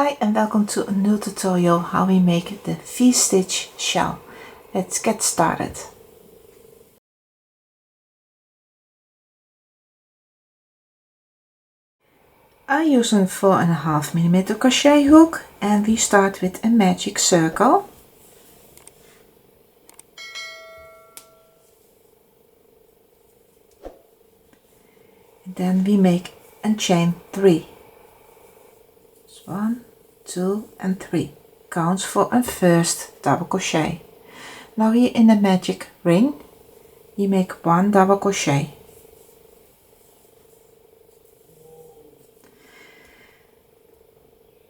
Hi and welcome to a new tutorial how we make the V-stitch shawl. Let's get started. I use a 4.5mm crochet hook and we start with a magic circle. And then we make a chain 3. 1, 2 and 3 counts for a first double crochet. Now here in the magic ring we make 1 double crochet.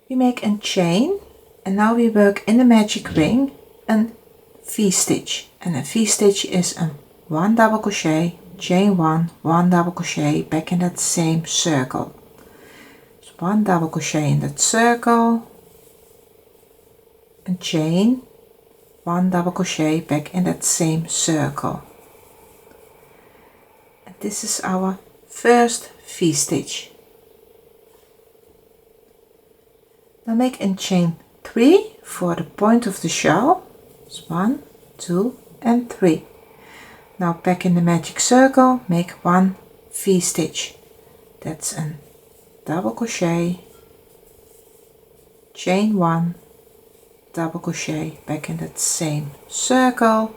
We make a chain and now we work in the magic ring a V-stitch, and a V-stitch is a 1 double crochet, chain 1, 1 double crochet back in that same circle. 1 double crochet in that circle, a chain, 1 double crochet back in that same circle. And this is our first V-stitch. Now make a chain 3 for the point of the shawl. 1, 2 and 3. Now back in the magic circle make 1 V-stitch. That's a double crochet, chain 1, double crochet back in that same circle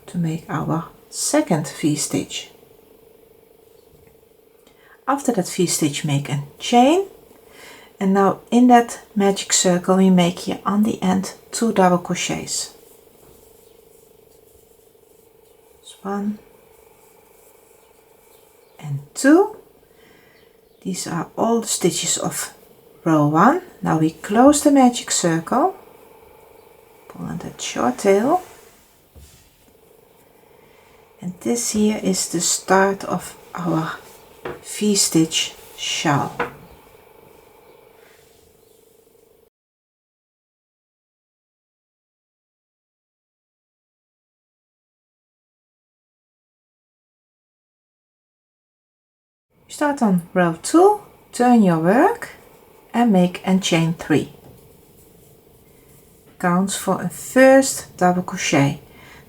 to make our second V-stitch. After that V-stitch make a chain, and now in that magic circle we make here on the end 2 double crochets. 1 and 2. These are all the stitches of row 1. Now we close the magic circle, pull on that short tail, and this here is the start of our V-stitch shawl. Start on row 2, turn your work and make a chain 3. Counts for a first double crochet.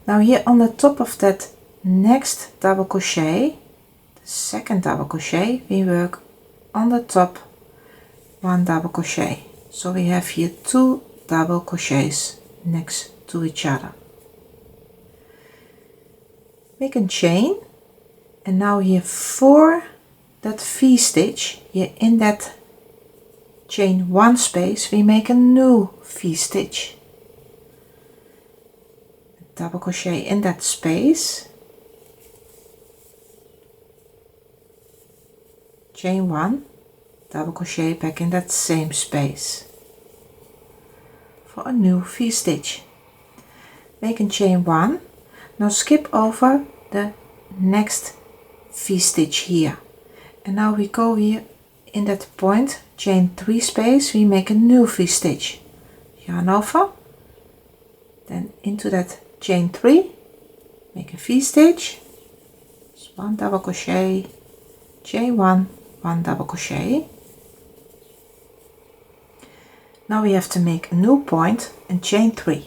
Now here on the top of that next double crochet, the second double crochet, we work on the top 1 double crochet. So we have here 2 double crochets next to each other. Make a chain, and now here for that V-stitch, here in that chain 1 space we make a new V-stitch. Double crochet in that space, chain 1, double crochet back in that same space for a new V-stitch. Make a chain 1. Now skip over the next V-stitch here. And now we go here in that point, chain 3 space, we make a new V-stitch. Yarn over, then into that chain 3, make a V-stitch, 1 double crochet, chain 1, 1 double crochet. Now we have to make a new point and chain 3.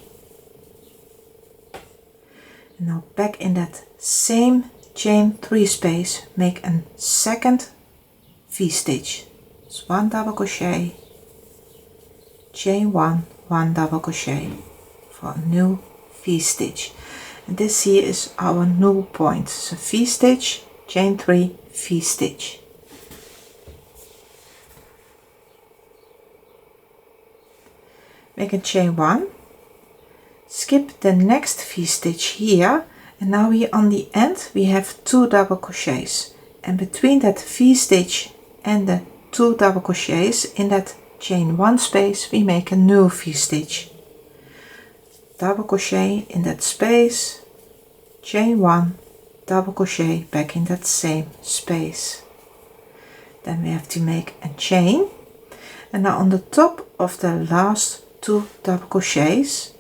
And now back in that same chain 3 space, make a second V-stitch. 1 double crochet, chain 1, 1 double crochet for a new V-stitch. And this here is our new point. So V-stitch, chain 3, V-stitch. Make a chain 1, skip the next V-stitch here, and now here on the end we have 2 double crochets, and between that V-stitch and the 2 double crochets in that chain 1 space we make a new V-stitch. Double crochet in that space, chain 1, double crochet back in that same space. Then we have to make a chain, and now on the top of the last 2 double crochets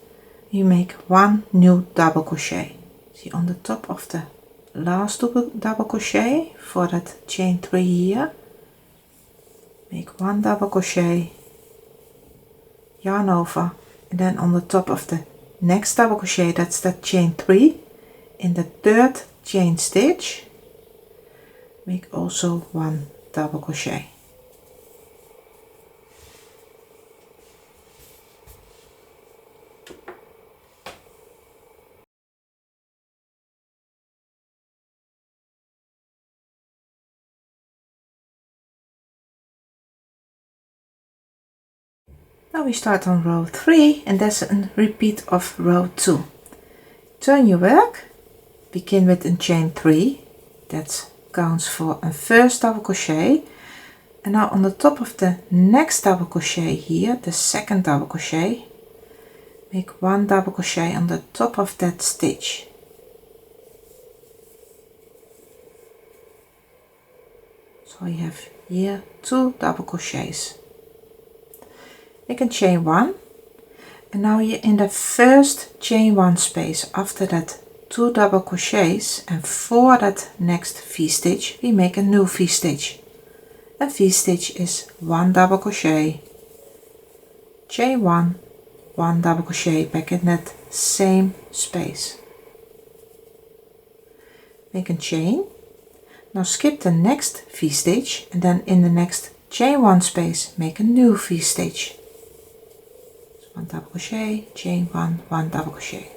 we make 1 new double crochet. See, on the top of the last double crochet for that chain 3 here, make 1 double crochet, yarn over, and then on the top of the next double crochet, that's that chain 3, in the third chain stitch make also 1 double crochet. Now we start on row 3, and that's a repeat of row 2. Turn your work, begin with a chain 3, that counts for a first double crochet, and now on the top of the next double crochet here, the second double crochet, make 1 double crochet on the top of that stitch. So you have here 2 double crochets. Make a chain 1, and now you're in the first chain 1 space. After that 2 double crochets, and for that next V-stitch we make a new V-stitch. A V-stitch is 1 double crochet, chain 1, 1 double crochet back in that same space. Make a chain. Now skip the next V-stitch, and then in the next chain 1 space make a new V-stitch. 1 double crochet, chain 1, 1 double crochet,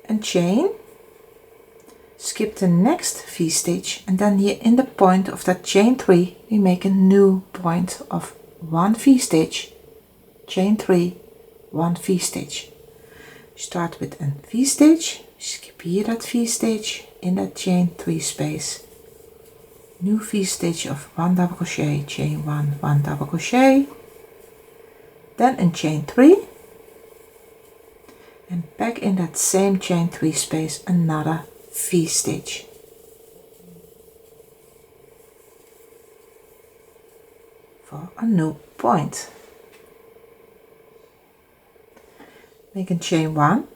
and chain. Skip the next V-stitch, and then here in the point of that chain 3 we make a new point of 1 V-stitch, chain 3, 1 V-stitch. Start with a V-stitch, skip here that V-stitch in that chain 3 space, new V-stitch of 1 double crochet, chain 1, 1 double crochet, then a chain 3, and back in that same chain 3 space another V-stitch. For a new point. Make a chain 1,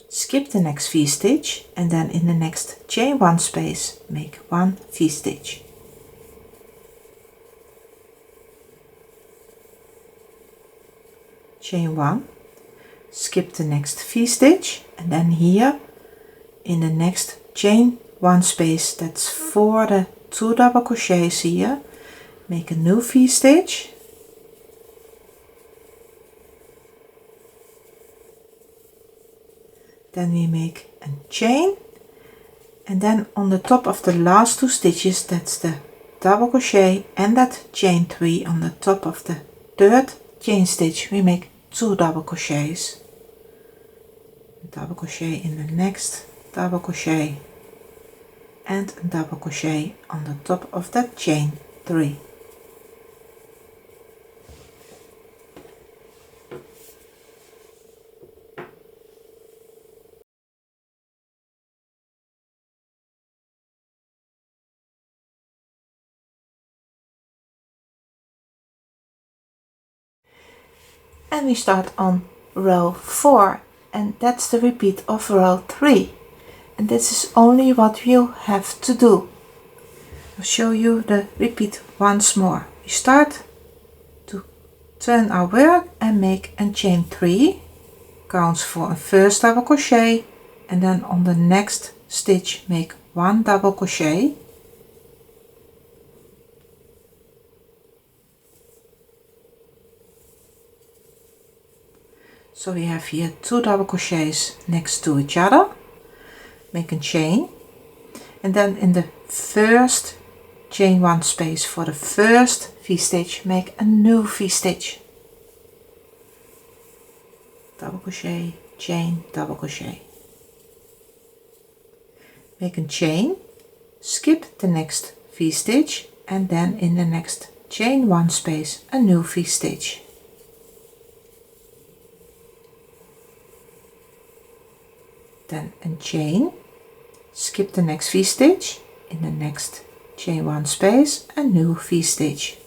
skip the next V-stitch, and then in the next chain 1 space make 1 V-stitch. Chain 1, skip the next V-stitch, and then here in the next chain 1 space, that's for the 2 double crochets here, make a new V-stitch, then we make a chain, and then on the top of the last 2 stitches, that's the double crochet and that chain 3 on the top of the third chain stitch, we make 2 double crochets, double crochet in the next double crochet, and a double crochet on the top of that chain 3. And we start on row 4, and that's the repeat of row 3, and this is only what you have to do. I'll show you the repeat once more. We start to turn our work and make a chain 3, counts for a first double crochet, and then on the next stitch make 1 double crochet, so we have here 2 double crochets next to each other. Make a chain, and then in the first chain 1 space for the first V-stitch make a new V-stitch, double crochet, chain, double crochet, make a chain, skip the next V-stitch, and then in the next chain 1 space a new V-stitch. Then a chain, skip the next V-stitch, in the next chain 1 space a new V-stitch.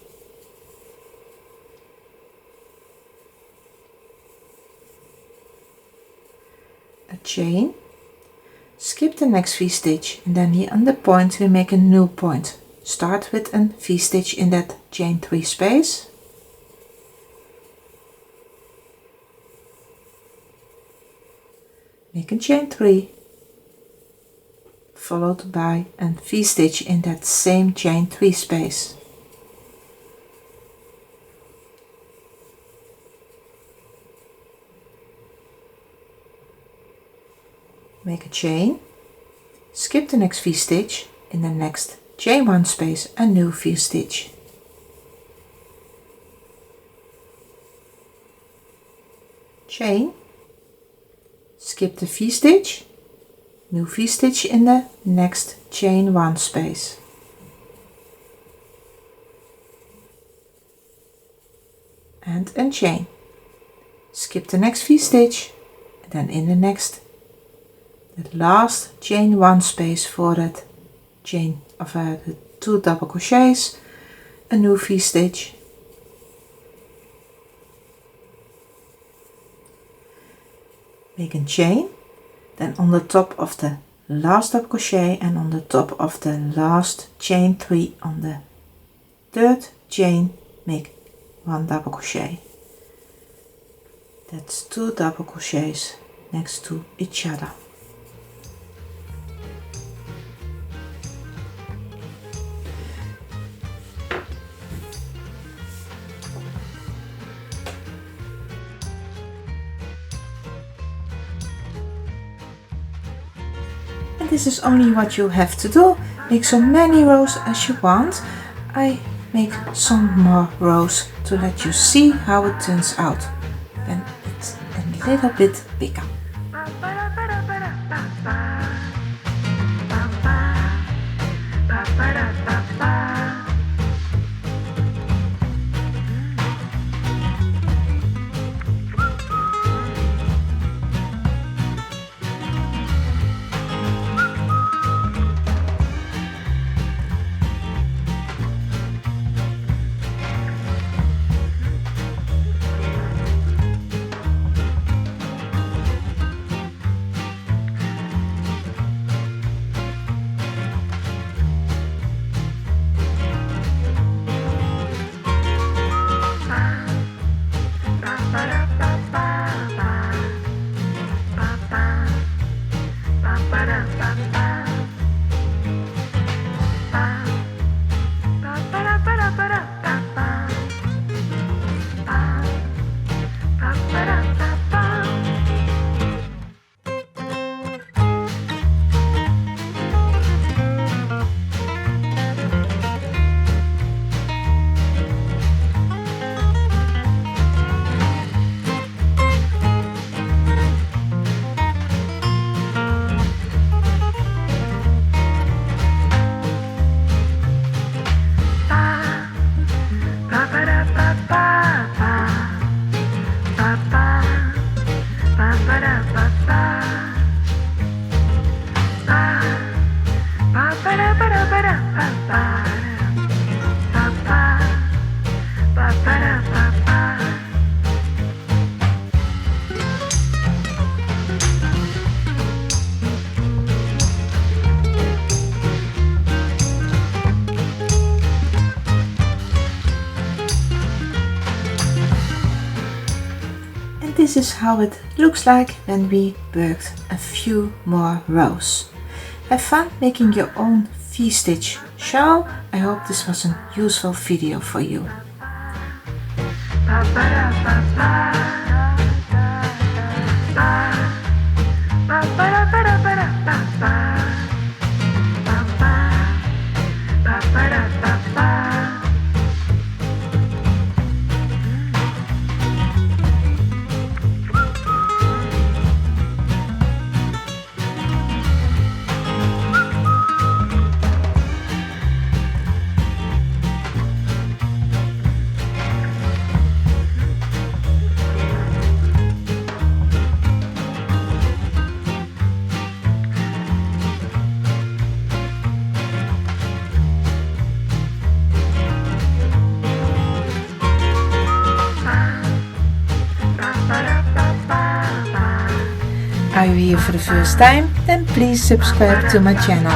A chain, skip the next V-stitch, and then here on the point we make a new point. Start with a V-stitch in that chain 3 space, make a chain 3, followed by a V-stitch in that same chain 3 space. Make a chain, skip the next V-stitch, in the next chain 1 space a new V-stitch. Chain, skip the V-stitch, new V-stitch in the next chain 1 space. And a chain. Skip the next V-stitch, and then in the next, the last chain 1 space for that chain of the 2 double crochets, a new V-stitch. Make a chain, then on the top of the last double crochet and on the top of the last chain 3 on the 3rd chain, make 1 double crochet. That's 2 double crochets next to each other. And this is only what you have to do. Make so many rows as you want. I make some more rows to let you see how it turns out when it's a little bit bigger. This is how it looks like when we worked a few more rows. Have fun making your own V-stitch shawl. I hope this was a useful video for you. Are you here for the first time? Then please subscribe to my channel.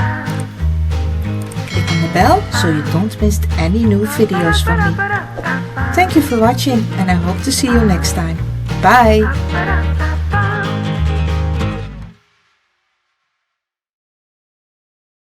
Click on the bell so you don't miss any new videos from me. Thank you for watching and I hope to see you next time. Bye!